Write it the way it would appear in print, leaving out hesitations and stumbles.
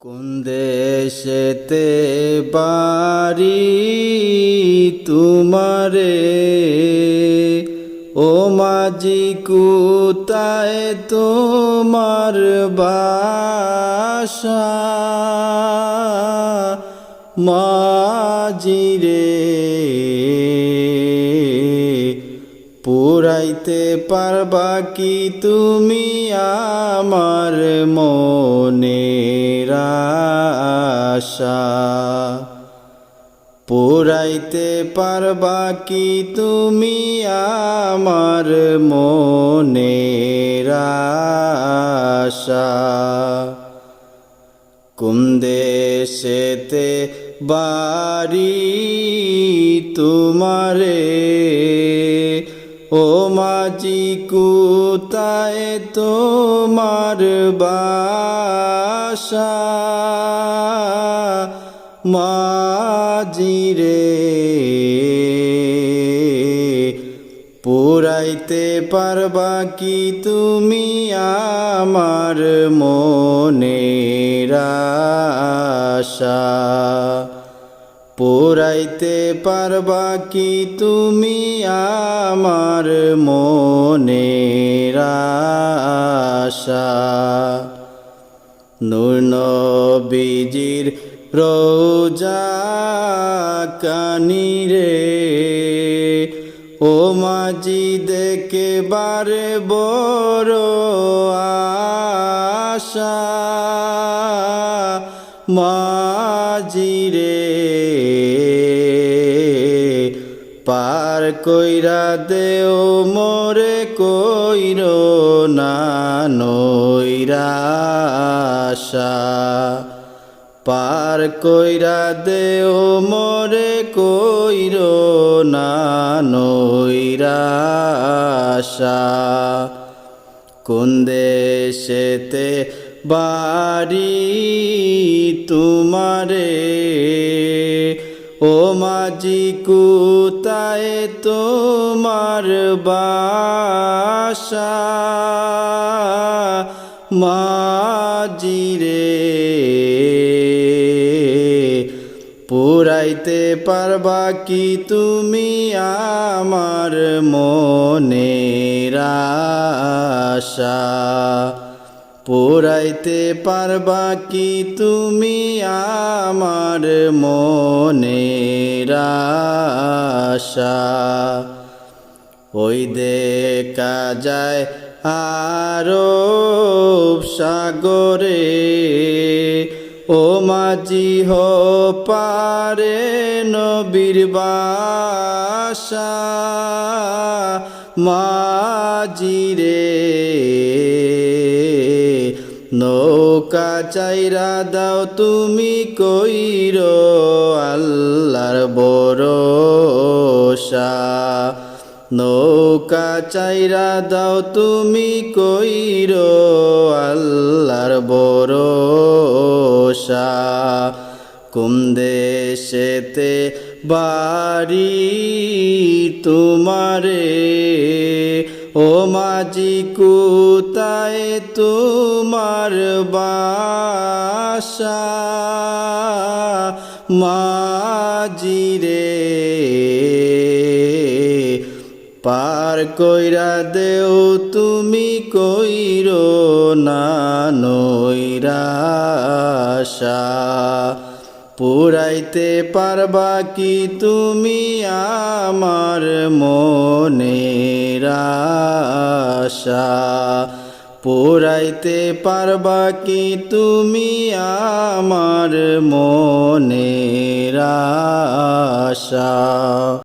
কোন দেশেতে বাড়ি তোমারে, ও মাঝি কোথায় তোমার বাসা? মাঝি রে, পুরাইতে পারবা কি তুমি আমার মনের আশা? পুরাইতে পারবা কি তুমি আমার মনের আশা? কোন দেশেতে বাড়ি তোমারে, ও মাঝি কোথায় তোমার বাসা? মাঝি রে, পুরাইতে পারবা কি তুমি আমার মনের আশা? পুরাইতে পারবা কি তুমি আমার মনের আশা? নূর নবীজির রওজা কানি রে, ও মাঝি দেখে বারে বড় আশা। মাঝি রে, পার কইরা দেও মোরে কইরো না নৈরাশা। পার কইরা দেও মোরে কইরো না নৈরাশা। কোন দেশেতে বাড়ি তোমারে, ও মাঝি কোথায় তোমার বাসা? মাঝি রে, পুরাইতে পারবা কি তুমি আমার মনের আশা? পুরাইতে পারবা কি তুমি আমার মনের আশা? ওই দেখা যায় আরব সাগরে, ও মাঝি হো পারে নবীর বাসা। মাঝি রে, নৌকা চাইরা দাও তুমি কইরো আল্লাহর ভরসা। নৌকা চাইরা দাও তুমি কইরো আল্লাহর ভরসা। কোন দেশেতে বাড়ি তোমারে, ও মাঝি কোথায় তোমার বাসা? মাঝি রে, পার কইরা দেও তুমি কইরো না নৈরাশা। পুরাইতে পারবা কি তুমি আমার মনের আশা? পুরাইতে পারবা কি তুমি আমার মনের আশা?